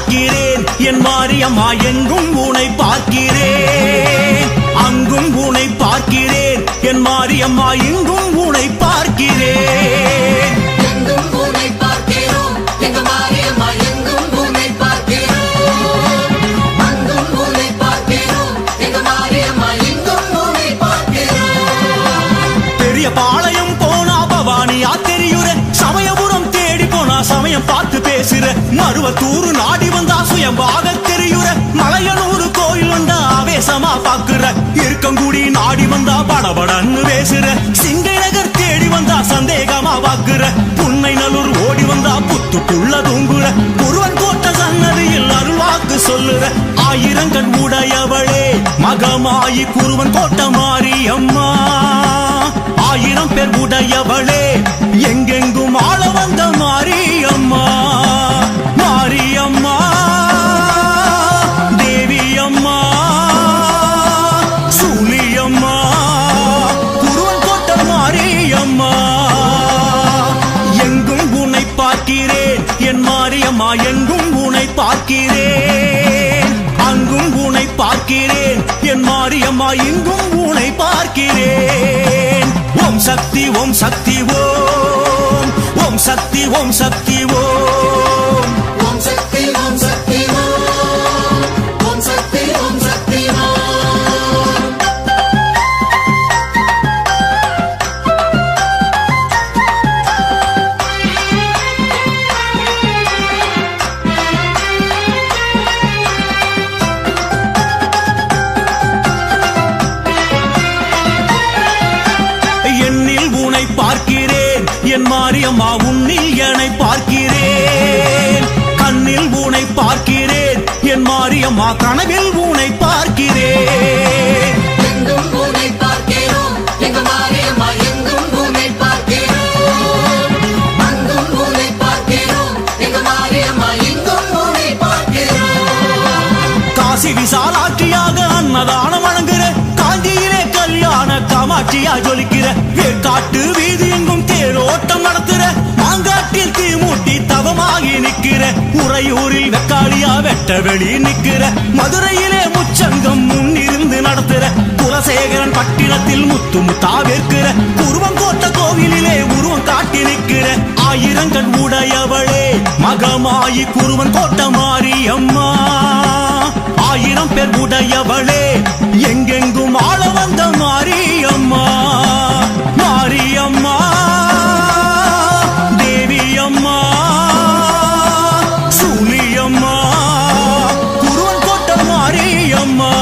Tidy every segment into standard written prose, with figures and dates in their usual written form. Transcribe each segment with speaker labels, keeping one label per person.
Speaker 1: பார்க்கிறேன் என் மாரியம்மா எங்கும் உனை பார்க்கிறேன் அங்கும் உனை பார்க்கிறேன் என் மாரியம்மா எங்கும் உனை பார்க்கிறேன்
Speaker 2: எங்கும் உனை பார்க்கிறோம் எங்க மாரியம்மா எங்கும் உனை பார்க்கிறோம் அங்கும் உனை பார்க்கிறோம் எங்க மாரியம்மா எங்கும் உனை பார்க்கிறோம்
Speaker 1: பெரிய பாளையம் போனா பவானியா தெரியுற சமயபுரம் தேடி போனா சமயம் பார்த்து பேசுற மருவத்தூர் நாடி வந்தா சுயம்பாக தெரியுற மலையனூர் கோயில் வந்தா ஆவேசமா பாக்குற இருக்கங்குடி நாடி வந்தா படபடன்னு பேசுற சிங்கை நகர் தேடி வந்தா சந்தேகமா பாக்குற புன்னை நல்லூர் ஓடி வந்தா புத்துக்குள்ள தூங்குற குருவன் கோட்ட சன்னதியில் அருள்வாக்கு சொல்லுற ஆயிரங்கண் உடையவளே மகமாயி குருவன் கோட்ட மாரியம்மா ஆயிரம் பேர் உடையவளே எங்கெங்கும் ஆள வந்த மாரியம்மா மாரியம்மா தேவியம்மா சூலியம்மா குருவன் கோட்ட மாரியம்மா எங்கும் உன்னை பார்க்கிறேன் என் மாரியம்மா எங்கும் உன்னை பார்க்கிறேன் அங்கும் உன்னை பார்க்கிறேன் என் மாரியம்மா எங்கும் உன்னை பார்க்கிறேன் ஓம் சக்தி ஓம் சக்தி ஓம் ஓம் சக்தி ஓம் சக்தி ஓம்
Speaker 2: ஓம் சக்தி ஓம் சக்தி ஓம் ஓம் சக்தி ஓம் சக்தி ஓம்
Speaker 1: எண்ணில் உனை பார்க்கிறேன் என் மாரியம்மா உன்னில் என்னை பார்க்கிறேன் கண்ணில் உனை பார்க்கிறேன் என் மாரியம்மா கனவில் உனை பார்க்கிறேன்
Speaker 2: எங்கும் உனை பார்க்கிறோம் எங்க மாரியம்மா எங்கும் உனை பார்க்கிறோம் அங்கும் உனை பார்க்கிறோம் எங்க மாரியம்மா எங்கும் உனை பார்க்கிறோம்
Speaker 1: காசி விசாலாட்சியாக அன்னதானம் வழங்குற காஞ்சியிலே கல்யாண காமாட்சியா ஜொலிக்கிற வேற்காட்டு வீதி எங்கும் தேரோட்டம் நடத்துற மாங்காட்டில் தீ மூட்டி தவமாகி நிக்கிற உறையூரில் வெக்காளியா வெட்ட வெளி நிக்கிற மதுரையிலே முச்சங்கம் முன்னிருந்து நடத்துற குலசேகரன் பட்டினத்தில் முத்து முத்தா வேற்கிற உருவங்கோட்ட கோவிலிலே உருவம் காட்டி நிக்கிற ஆயிரங்கண் உடையவளே மகமாயி குருவன் கோட்ட மாரியம்மா ஆயிரம் பேர் உடையவளே எங்கெங்கும் ஆள வந்த மாரியம்மா மாரியம்மா தேவியம்மா சூலியம்மா குருவன் கோட்ட மாரியம்மா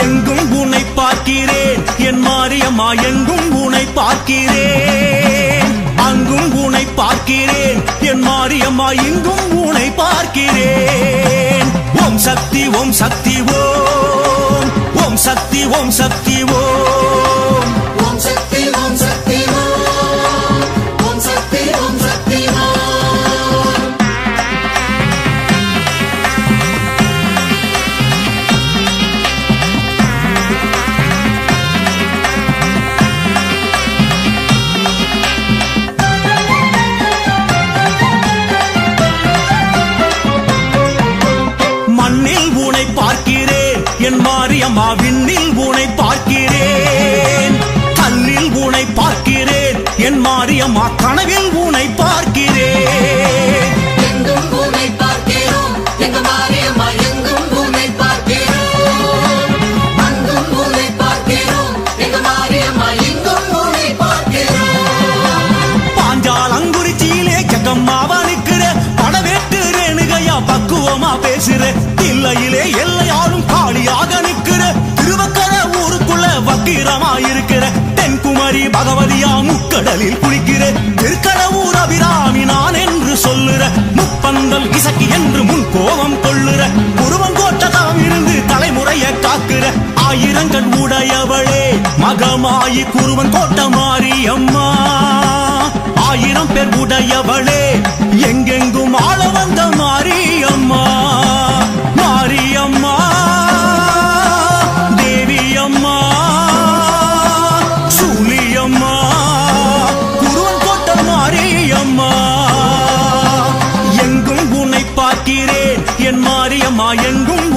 Speaker 1: எங்கும் உன்னை பார்க்கிறேன் என் மாரியம்மா எங்கும் உன்னை பார்க்கிறேன் அங்கும் உன்னை பார்க்கிறேன் என் மாரியம்மா எங்கும் உன்னை பார்க்கிறேன் ஓம் சக்தி ஓம் சக்தி ஓம் ஓம் சக்தி ஓம் சக்தி ஓம்
Speaker 2: ஓம் சக்தி ஓம் சக்தி ஓம் ஓம் சக்தி ஓம் சக்தி ஓம்
Speaker 1: மண்ணில் உனை பார்க்கிறேன் என் மாரியம்மா விண்ணில் உனை பார்க்கிறேன் கல்லில் உனை பார்க்கிறேன் என் மாரியம்மா கனவில் உனை பார்க்கிறேன்
Speaker 2: எங்கும் உனை பார்க்கிறோம் எங்க மாரியம்மா எங்கும் உனை பார்க்கிறோம் அங்கும் உனை பார்க்கிறோம் எங்க மாரியம்மா எங்கும் உனை பார்க்கிறோம்
Speaker 1: பாஞ்சாலங்குறிச்சியிலே ஜகம்மாவா நிக்கிற படவேட்டு ரேணுகையா பக்குவமா பேசுற இல்லையிலே எல்லையாலும் காளியாக நிக்கிற திருவக்கர ஊருக்குள்ள வக்கீரமா இருக்கிற தென்குமரி பகவதியா முக்கடலில் குளிக்கிற திருக்கடவுர் அபிராமி நான் என்று சொல்லுற முப்பந்தல் இசக்கி என்று முன் கோபம் கொள்ளுற உருவங்கோட்டதாம் இருந்து தலைமுறைய காக்குற ஆயிரங்கண் உடையவளே மகமாயி குருவன் கோட்ட மாரியம்மா ஆயிரம் பேர் உடையவளே எங்கெங்கும் ஆள வந்த மாரியம்மா மாரியம்மா தேவியம்மா சூலியம்மா குருவன் கோட்ட மாரியம்மா எங்கும் உன்னை பார்க்க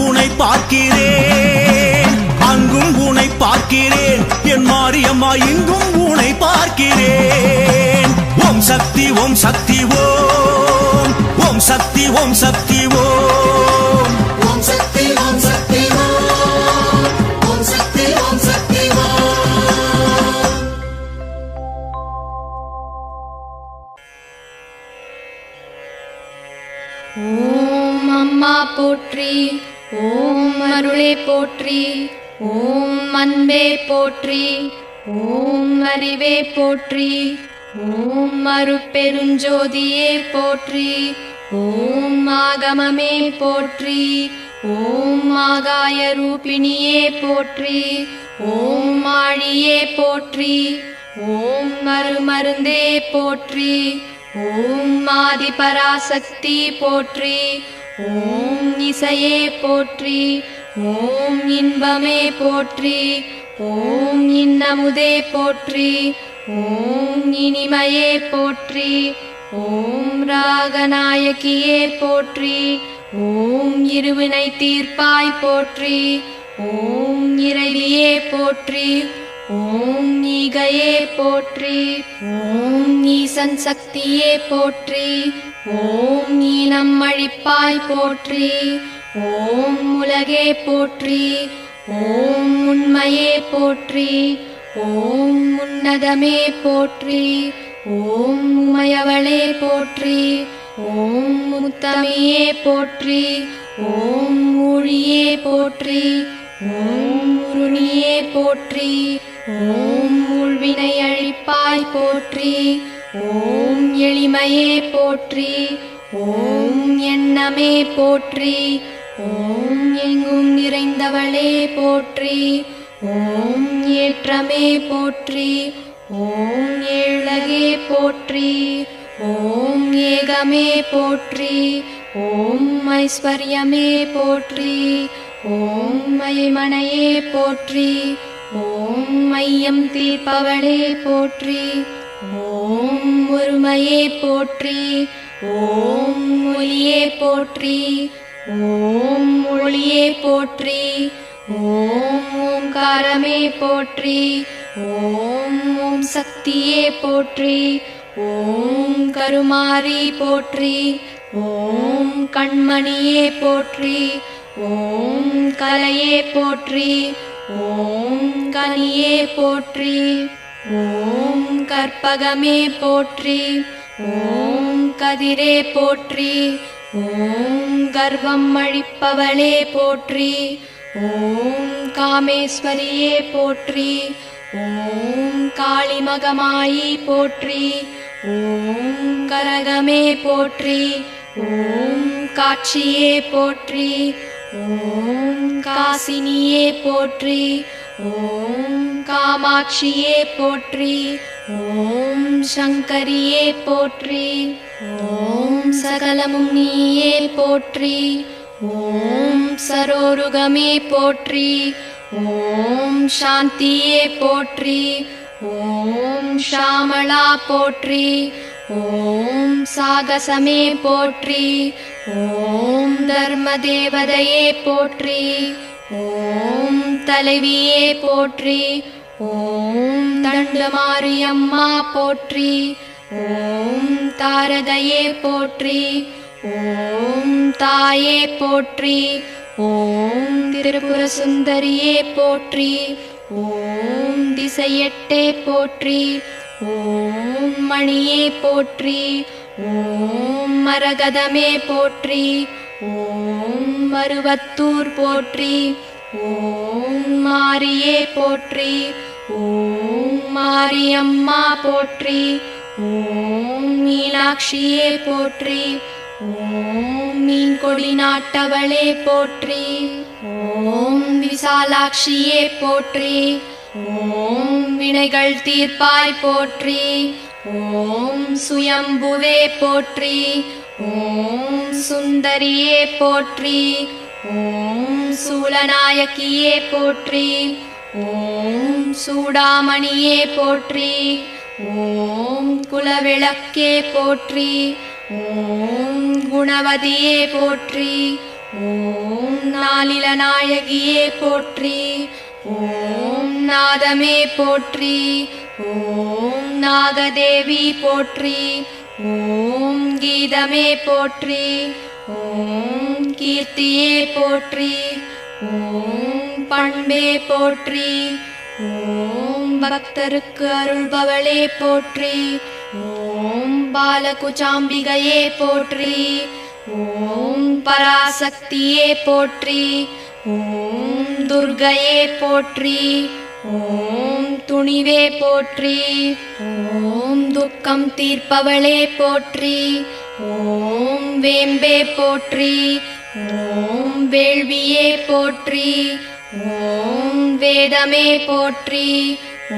Speaker 1: உனை பார்க்கிறேன், அங்கும் உனை பார்க்கிறேன், என் மாரியம்மா இங்கும் உனை பார்க்கிறேன். ஓம் சக்தி ஓம் சக்தி ஓம், ஓம் சக்தி ஓம் சக்தி ஓம்.
Speaker 2: ஓம் சக்தி ஓம் சக்தி ஓம், ஓம் சக்தி ஓம் சக்தி ஓம்.
Speaker 3: ஓம் அம்மா போற்றி, ஓம் அருளே போற்றி, ஓம் அன்பே போற்றி, ஓம் அறிவே போற்றி, ஓம் அருட்பெருஞ்சோதியே போற்றி, ஓம் ஆகமமே போற்றி, ஓம் ஆகாய ரூபிணியே போற்றி, ஓம் ஆழியே போற்றி, ஓம் மருந்தே போற்றி, ஓம் ஆதிபராசக்தி போற்றி, ஓம் இசையே போற்றி, ஓம் இன்பமே போற்றி, ஓம் இன்னமுதே போற்றி, ஓம் இனிமையே போற்றி, ஓம் ராகநாயகியே போற்றி, ஓம் இருவினை தீர்ப்பாய் போற்றி, ஓம் இறைவியே போற்றி, ஓம் ஈகையே போற்றி, ஓம் ஈசன் சக்தியே போற்றி, ஓம் ஈனம் அழிப்பாய் போற்றி, ஓம் உலகே போற்றி, ஓம் உண்மையே போற்றி, ஓம் உன்னதமே போற்றி, ஓம் உமையவளே போற்றி, ஓம் முத்தமையே போற்றி, ஓம் ஊழியே போற்றி, ஓம் உருணியே போற்றி, ஓம் உள்வினை அழிப்பாய் போற்றி, ஓம் எளிமையே போற்றி, ஓம் எண்ணமே போற்றி, ஓம் எங்கும் நிறைந்தவளே போற்றி, ஓம் ஏற்றமே போற்றி, ஓம் ஏழகே போற்றி, ஓம் ஏகமே போற்றி, ஓம் ஐஸ்வர்யமே போற்றி, ஓம் மயமனையே போற்றி, ஓம் மையம் தீர்ப்பவளே போற்றி, ஓம் ஒருமையே போற்றி, ஓம் ஒளியே போற்றி, ஓம் ஒளியே போற்றி, ஓம் ஓம்காரமே போற்றி, ஓம் ஓம் சக்தியே போற்றி, ஓம் கருமாரி போற்றி, ஓம் கண்மணியே போற்றி, ஓம் கலையே போற்றி, ஓம் கனியே போற்றி, ஓம் கற்பகமே போற்றி, ஓம் கதிரே போற்றி, ஓம் கர்வம் அழிப்பவளே போற்றி, ஓம் காமேஸ்வரியே போற்றி, ஓம் காளிமகமாயி போற்றி, ஓம் கரகமே போற்றி, ஓம் காட்சியே போற்றி, ஓம் காசினியே போற்றி, ஓம் காமாட்சியே போற்றி, ஓம் சங்கரியே போற்றி, ஓம் சகலமும் நீயே போற்றி, ஓம் சரோருகமே போற்றி, ஓம் சாந்தியே போற்றி, ஓம் ஷாமளா போற்றி, ஓம் சாகசமே போற்றி, ஓம் தர்மதேவதையே போற்றி, ஓம் தலைவியே போற்றி, ஓம் தண்டமாரியம்மா போற்றி, ஓம் தாரதையே போற்றி, ஓம் தாயே போற்றி, ஓம் திரிபுர சுந்தரியே போற்றி, ஓம் திசையெட்டே போற்றி, ஓம் மணியே போற்றி, ஓம் மரகதமே போற்றி, ஓம் மருவத்தூர் போற்றி, ஓம் மாரியே போற்றி, ஓம் மாரியம்மா போற்றி, ஓம் மீனாட்சியே போற்றி, ஓம் மீன்கொடி நாட்டவளே போற்றி, ஓம் விசாலாட்சியே போற்றி, ஓம் வினைகள் தீர்ப்பாய் போற்றி, ஓம் சுயம்புவே போற்றி, ஓம் சுந்தரியே போற்றி, ஓம் சூலநாயகியே போற்றி, ஓம் சூடாமணியே போற்றி, ஓம் குலவிளக்கே போற்றி, ஓம் குணவதியே போற்றி, ஓம் நாளில நாயகியே போற்றி. ஓம் நாதமே போற்றி. ஓம் நாகதேவி போற்றி. ஓம் கீதமே போற்றி. ஓம் கீர்த்தியே போற்றி. ஓம் பண்பே போற்றி. ஓம் பக்தருக்கு அருள்பவளே போற்றி. ஓம் பாலகுச்சாம்பிகையே போற்றி. ஓம் பராசக்தியே போற்றி. ஓம் துர்க்கையே போற்றி. ஓம் துணிவே போற்றி. ஓம் துக்கம் தீர்ப்பவளே போற்றி. ஓம் வேம்பே போற்றி. ஓம் வேள்வியே போற்றி. ஓம் வேதமே போற்றி.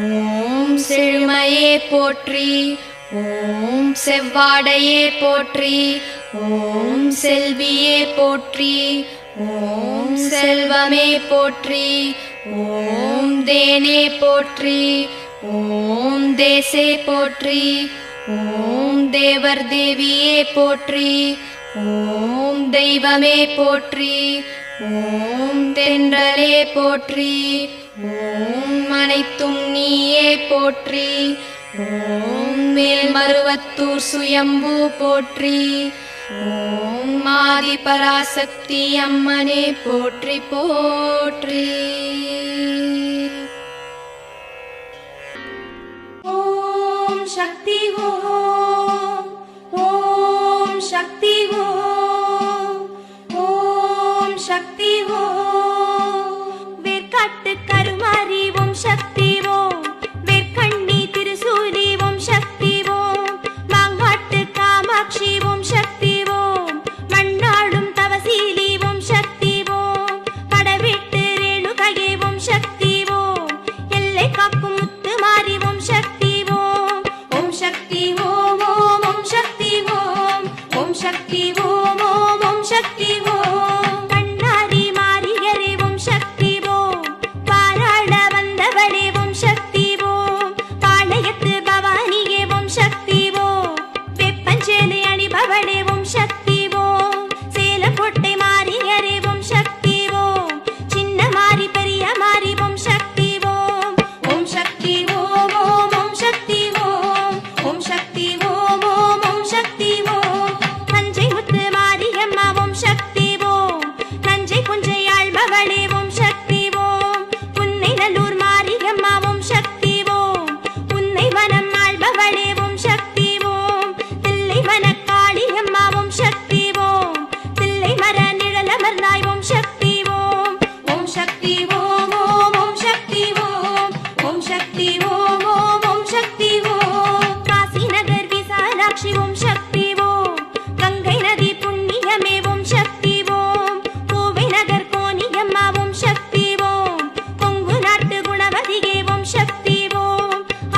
Speaker 3: ஓம் செழுமையே போற்றி. ஓம் செவ்வாடையே போற்றி. ஓம் செல்வியே போற்றி. ஓம் செல்வமே போற்றி. ஓம் தேனே போற்றி. ஓம் தேசே போற்றி. ஓம் தேவர் தேவியே போற்றி. ஓம் தெய்வமே போற்றி. ஓம் தென்றலே போற்றி. ஓம் அனைத்தும் நீயே போற்றி. ஓம் மேல்மருவத்தூர் சுயம்பு போற்றி. ஓம் ஆதி பராசக்தி அம்மனே போற்றி போற்றி.
Speaker 4: ஓம் சக்தி ஓம். ஓம் சக்தி ஓம். ஓம் சக்தி ஓம். வேர்க்காட்டு கருமாரி ஓம் சக்தி ஓம். வேர்க்கண்ணி திருசூலி ஓம் சக்தி ஓம். மாங்காட்டு காமாட்சி ஓம் சக்தி ஓம். மண்ணாளும் தவசீலி ஓம் சக்தி ஓம். படவீட்டு ரேணுகையே ஓம் சக்தி ஓம். எல்லை காக்கும் முத்து மாறி ஓம் சக்தி ஓம். ஓம் சக்தி ஓம் ஓம் ஓம் சக்தி ஓம். ஓம் சக்தி ஓம் ஓம் ஓம் சக்தி ஓம். கண்ணாரி மாரியரே ஓம் சக்தி ஓம். பாராள வந்தவளே ஓம் சக்தி ஓம். பாளையத்து பவானியே ஓம் சக்தி ஓம். வெப்பஞ்சேலை அணிபவளே ஓம் சக்தி ஓம். சேலக்கோட்டை மாரியரே ஓம் சக்தி ஓம். சின்ன மாறி பெரிய மாறி ஓம் சக்தி ஓம். ஓம் சக்தி ஓம் ஓம் ஓம் சக்தி ஓம். ஓம் சக்தி ஓம் ஓம் ஓம் சக்தி ஓம். தஞ்சை முத்து மாரியம்மா ஓம் சக்தி ஓம். தஞ்சை புஞ்சை ஆள்பவளே ஓம் சக்தி ஓம். புன்னை நல்லூர் மாரியம்மா ஓம் சக்தி ஓம். புன்னை வனம் ஆள்பவளே ஓம் சக்தி ஓம். தில்லை வனக்காளியம்மா ஓம் சக்தி ஓம். தில்லை மர நிழலமர்ந்தாய் ஓம் சக்தி ஓம். ஓம் சக்தி ஓம் ஓம் ஓம் சக்தி ஓம். ஓம் சக்தி ஓம் ஓம் ஓம் சக்தி ஓம். காசி நகர் விசாலாட்சி ஓம் சக்தி ஓம். கங்கை நதி புண்ணியமே ஓம் சக்தி ஓம். கோவை நகர் கோனியம்மா ஓம் சக்தி ஓம். கொங்கு நாட்டு குணவதியே ஓம் சக்தி ஓம்.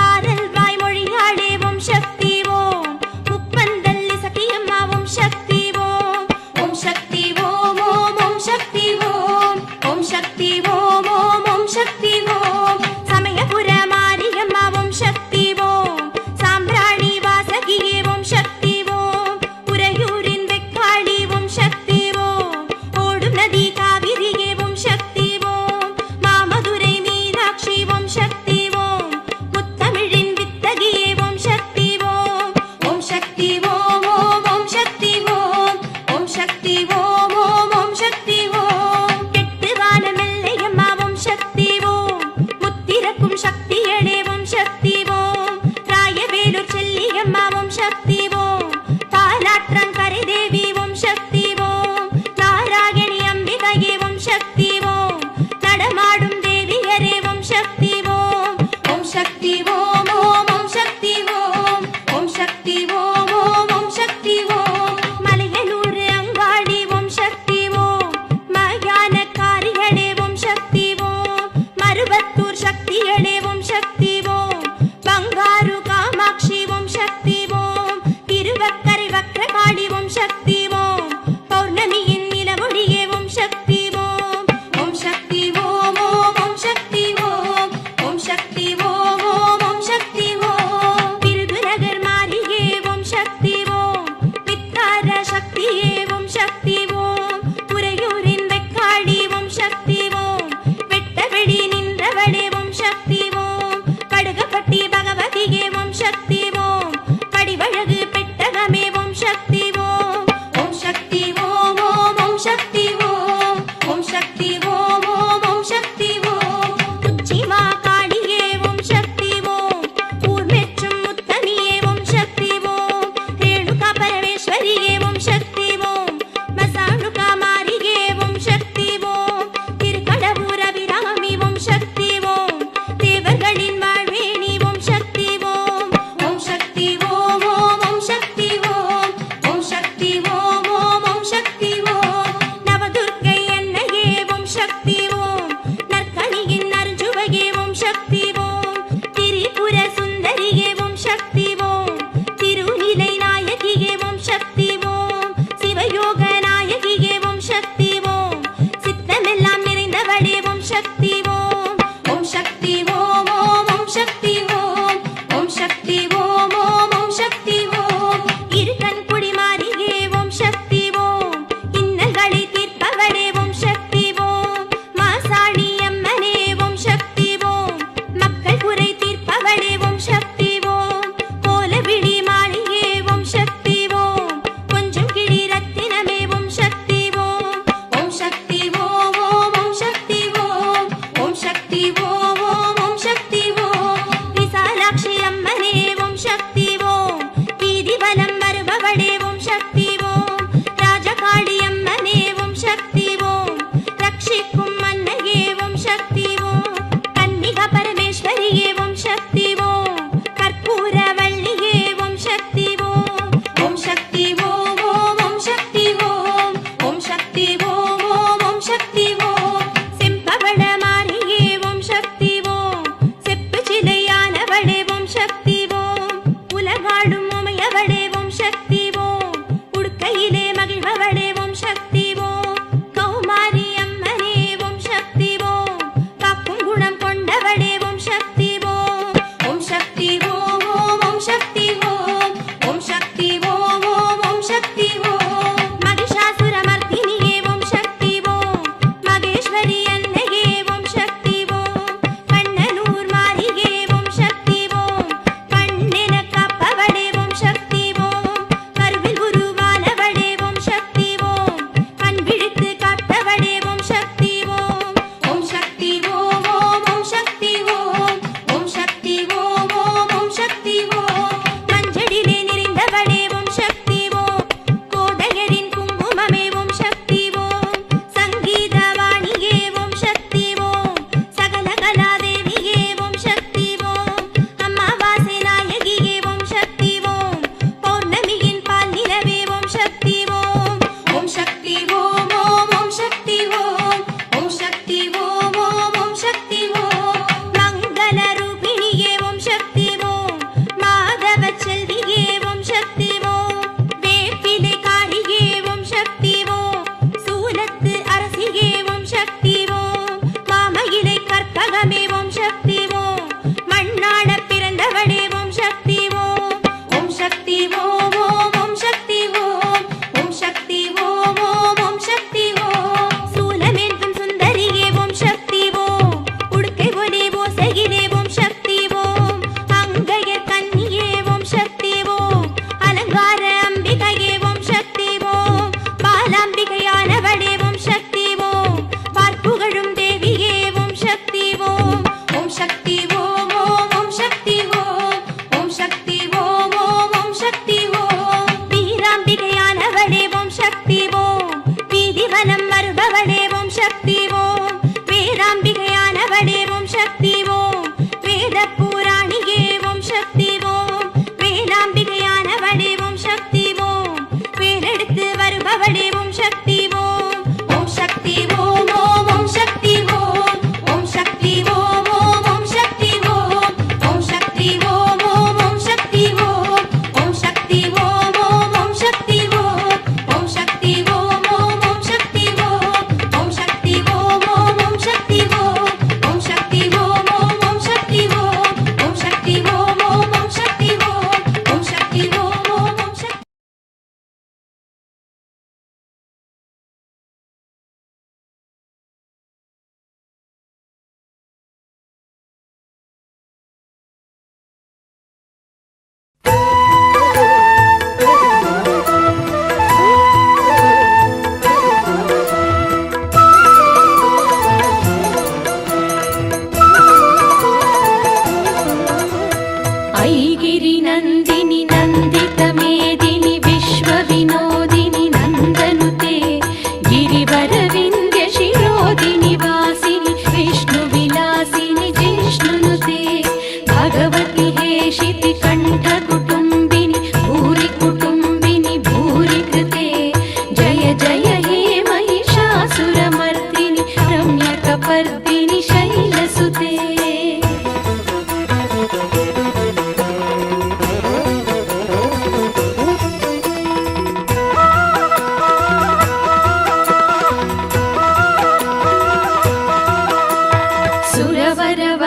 Speaker 4: ஆரல் வாய்மொழியாளே ஓம் சக்தி ஓம். முப்பந்தல் இசக்கியம்மா ஓம் சக்தி ஓம். ஓம் சக்தி ஓம் ஓம் ஓம் சக்தி ஓம். ஓம் சக்தி ஓம் ஓம் ஓம் சக்தி ஓம். சமயபுர மாரியம்மா ஓம் சக்தி ஓம். சாம்பிராணி வாசகியே ஓம் சக்தி ஓம். உறையூரின் வெக்காளி ஓம் சக்தி ஓம். ஓடும் நதி காவிரியே ஓம் சக்தி ஓம். மாமதுரை மீனாட்சி ஓம் சக்தி ஓம். முத்தமிழின் வித்தகியே ஓம் சக்தி ஓம். ஓம் சக்தி ஓம் ஓம் ஓம் சக்தி ஓம். ஓம் சக்தி ஓம் ஓம் ஓம் சக்தி ஓம். எட்டு வானமெல்லையம்மா சக்தி ஓம் ஓம் சக்தி ஓம் ஓம் ஓம் சக்தி ஓம் ஓம் சக்தி ஓம் ஓம் ஓம் சக்தி ஓம் இரு கண் குடி மாறியே ஓம் சக்தி ஓம் இன்னல்களை தீர்ப்பவளே ஓம் சக்தி ஓம் மாசாணி அம்மனே ஓம் சக்தி ஓம் மக்கள் குறை தீர்ப்பவளே ஓம் சக்தி ஓம் கோல விழி மாளிகே ஓம் சக்தி ஓம் கொஞ்சம் கிளி ரத்தினமே ஓம் சக்தி ஓம் ஓம் சக்தி ஓம் ஓம் ஓம் சக்தி ஓம்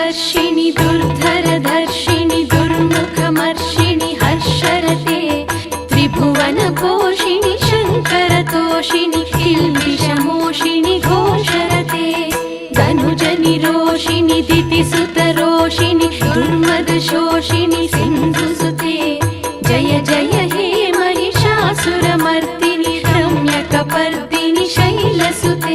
Speaker 4: वर्षिणि दुर्धरधर्षिणि दुर्मुखमर्षिणि हर्षरते त्रिभुवनपोषिणि शङ्करतोषिणि किल्बिषमोषिणि घोषरते धनुजनिरोषिणि दितिसुतरोषिणि दुर्मदशोषिणि सिन्धुसुते जय जय हे महिषासुरमर्दिनि रम्यकपर्दिनि शैलसुते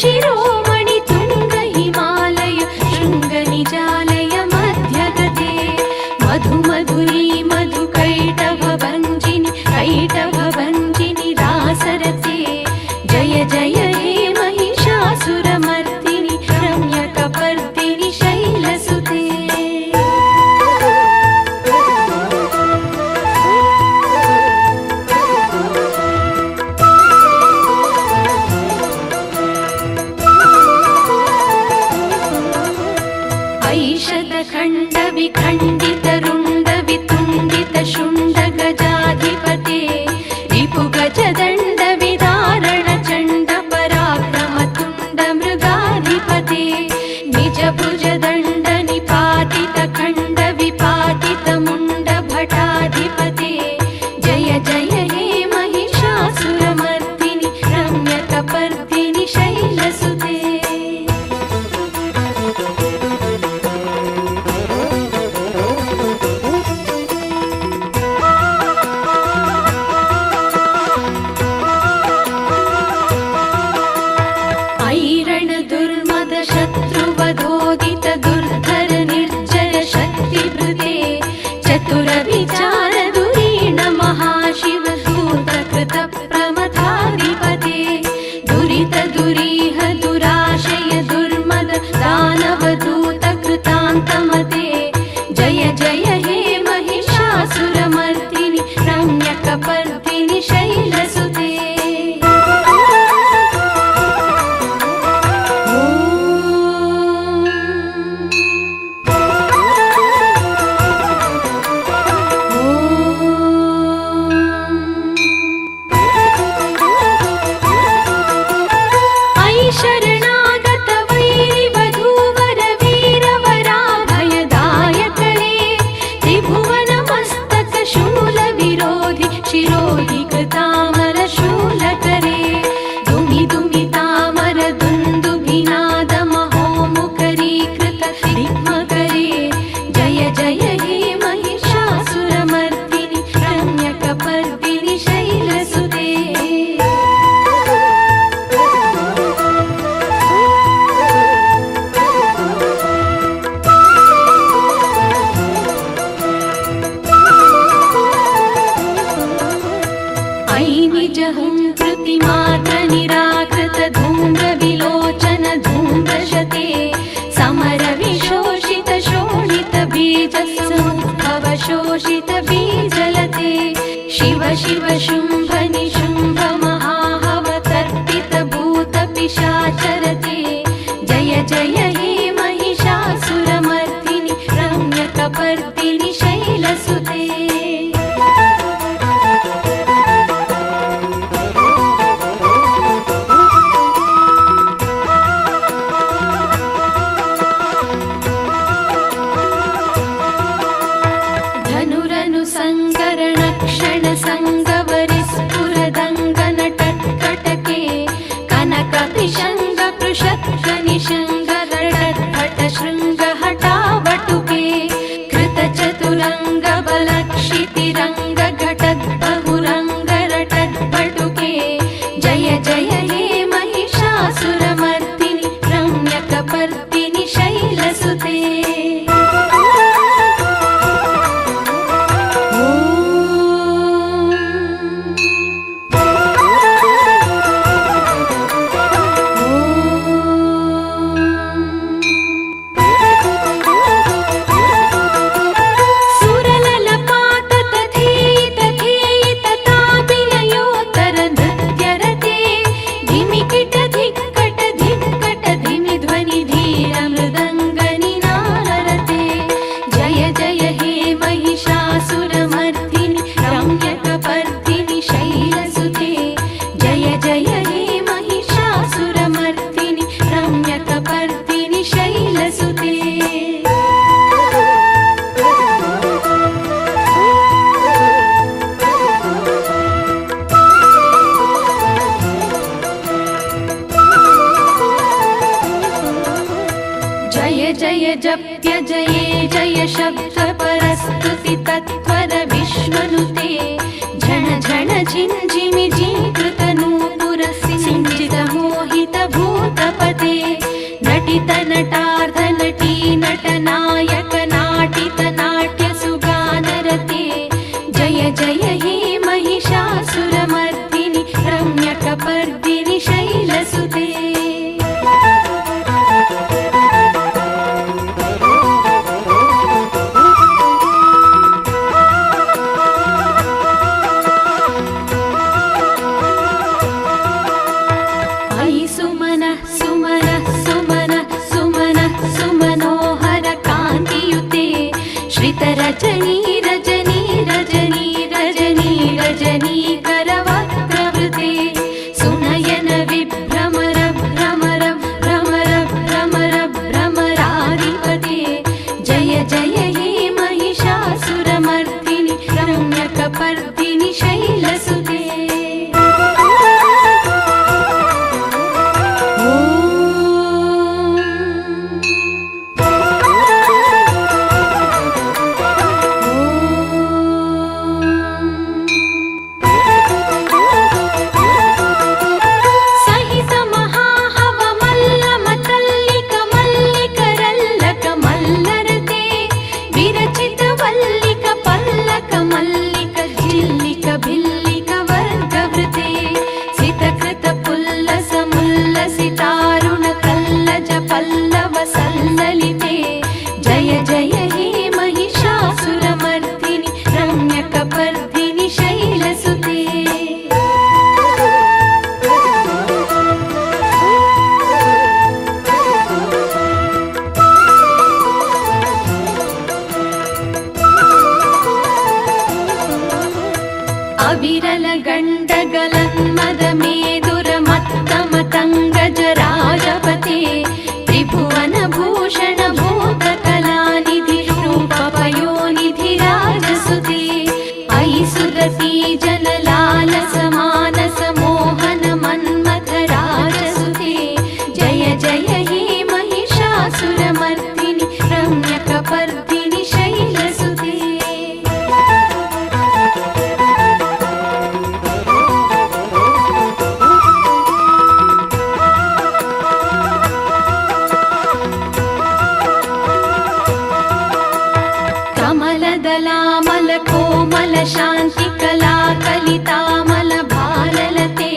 Speaker 4: शिरोमणि तुंग हिमालय शृंग निजालय मध्यगते मधु मधुरी मधु कैटभ भञ्जिनि रासरते जय जय हे महिषासुरमर्दिनि रम्यकपर्दिनि शैलसुते ऐषदखण्ड विखण्डित रुण्ड वितुण्डित शुण्ड गजाधिपते रिपुगजदण्ड विदारण चण्ड पराक्रम तुण्ड मृगाधिपते निज भुजदण्ड निपातित खण्ड विपातित मुण्ड भटाधिपते जय जय हे महिषासुरमर्दिनि रम्यकपर्दिनि शैलसुते शत्रुवधोदित दुर्धर निर्जय शक्तिभृते चतुर विचार दुरीण महाशिव दूत कृत प्रमथाधिपते दुरित दुरीह दुराशय दुर्मद दानव दूत कृतान्तमते जय जय हे महिषासुरमर्दिनि रम्यकपर्दिनि शैलसुते शरणागत वैरिवधूवर वीरवराभयदायकरे त्रिभुवनमस्तक शूल विरोधि शिरोधि कृतामर शूलकरे दुमि दुमि तामर दुन्दुभिनाद महोमुखरीकृत दिग्मकरे जय जय हे महिषासुरमर्दिनि रम्यकपर्दिनि शैलसुते कृतिमात्र निराकृत धूम्र विलोचन धूम्रशते समर विशोषित शोणित बीज समुद्भव शोषित बीजलते शिव शिव शुम्भ निशुम्भ महाहव तर्पित भूत पिशाचरते जय जय हे महिषासुरमर्दिनि रम्यकपर्दिनि शैलसुते संगरण संगवरिस्फुरदङ्गन टट्कटके कनक पिशङ्ग पृषत्क निशङ्ग रटट् शृङ्ग हटावटुके कृत चतुरङ्ग बलक्षितिरङ्ग घटद् बहुरङ्ग रटट् भटुके जय जय हे महिषासुरमर्दिनि रम्यकपर्दिनि शैलसुते सुरललपात तथे जप्य जये जय शब्द परस्तुति तत्वर विश्वनुते झण झण झिञ्झिमि झीकृत नूपुर सिञ्चित मोहित भूतपते नटित नटार्ध नटी नटनायक नाटित नाट्य सुगानरते जय जय हे महिषासुरमर्दिनि रम्यकपर्दिनि शैलसुते रजनी रजनी रजनी रजनी रजनी करवक्त्रवृते सुनयन विभ्रमर भ्रमर भ्रमर भ्रमर भ्रमराधिपते जय जय हे महिषासुरमर्दिनि रम्यकपर्दिनि शैलसुते अविरल गण्डगलन्मदमेदुरमत्तमतङ्गजराजपते त्रिभुवन भूषण भूतकलानिधि रूपपयोनिधि राजसुते अयि सुरती जनलालस मानस मोहन मन्मथ राजसुते जय जय हे महिषासुरमर्दिनि रम्यकपर्दिनि शैलसुते कमलदलामल कोमल शान्ति कला कलितामल भाललते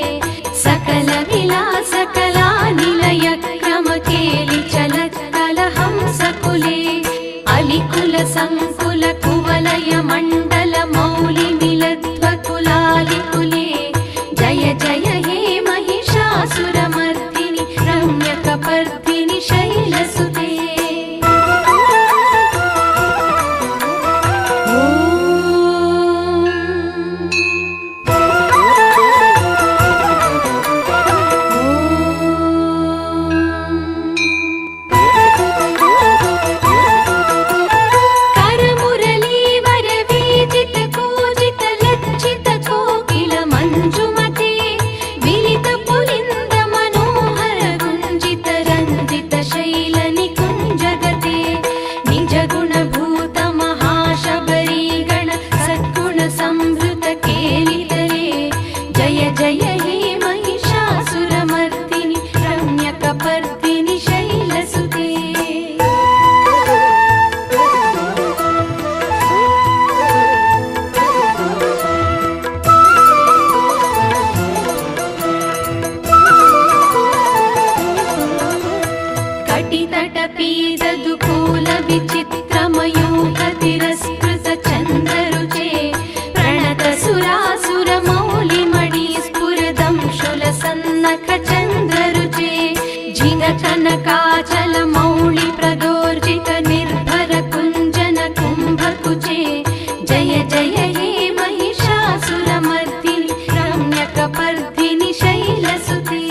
Speaker 4: सकल विलास कला निलय क्रम केलि चलत् कलहंस कुले अलिकुल संकुल कुवलय मण्डल मौलि मिलध्व कुलालिकुले जय जय हे महिषासुरमर्दिनि रम्यकपर्दिनि शैलसुते कटितटपीददुकूल विचित्रमयूखतिरस्कृत चन्द्ररुचे प्रणत सुरासुर मौलिमणि स्फुरदंशुल सन्नख चन्द्ररुचे जिन कनकाचल मौळि प्रदोर्जित निर्भर कुञ्जन कुम्भकुचे जय जय हे महिषासुरमर्दिनि रम्यकपर्दिनि शैलसुते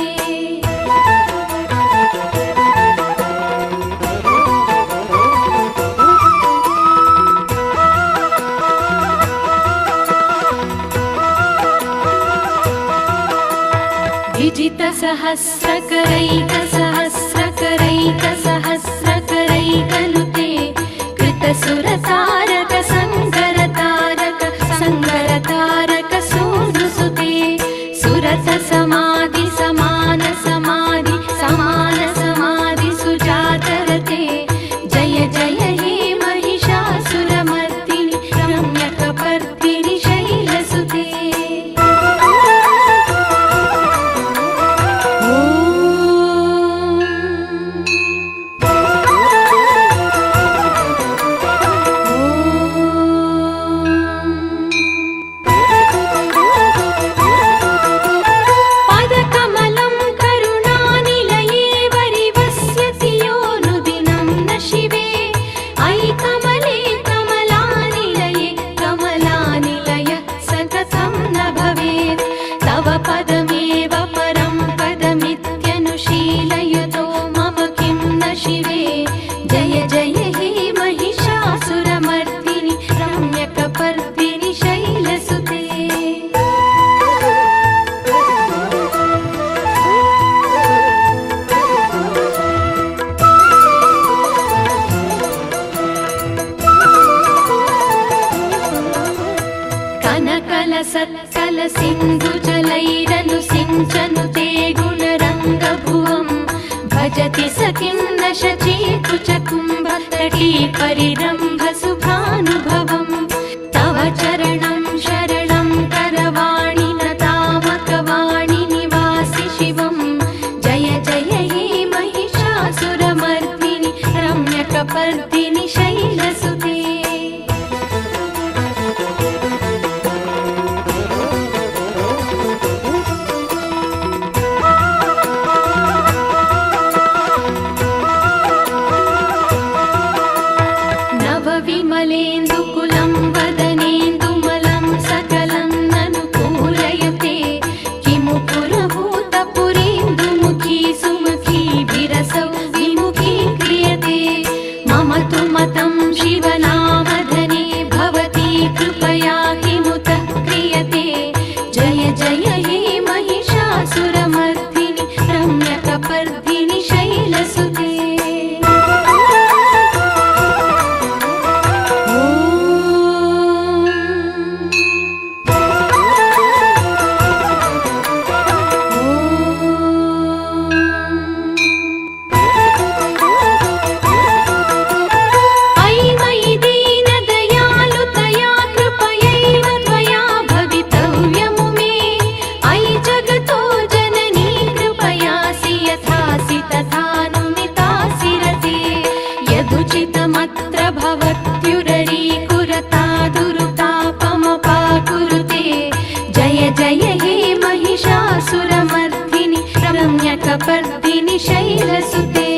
Speaker 4: विजित सहस्रकरैक सहस्रकरैक सहस्रकरैकनुते तारक संगर तारक सोनुसुते सुरत समाधि समान समाधि समान समाधि सुजातरते जय जय हे महिषासुरमर्दिनि रम्यकपर्दिनि शैलसुते सत्कल सिन्धु जलैरनु सिञ्चनुते गुणरङ्गभुवम् भजति सखिं न शचीकुचकुम्भ तटी परिरम्भ सुखानुभवम् तव चरणं शरणं करवाणि नतामकवाणि निवासि शिवम् जय जय हे महिषासुरमर्दिनि रम्यकपर्दिनि शैलसुते विमलेन्दुकुलं वदनेन्दुमलं सकलं ननुकूलयते किमु पुरभूतपुरेन्दुमुखी सुमुखी विरसौ विमुखी क्रियते मम तु मतं शिवनामधने भवती कृपया किमुतः क्रियते जय जय हे महिषासुरमर्दिनि रम्यकपर्दिनि शैलसुते यदुचितमत्र भवत्युररीकुरता दुरुतापमपाकुरुते जय जय हे महिषासुरमर्दिनि रम्यकपर्दिनि शैलसुते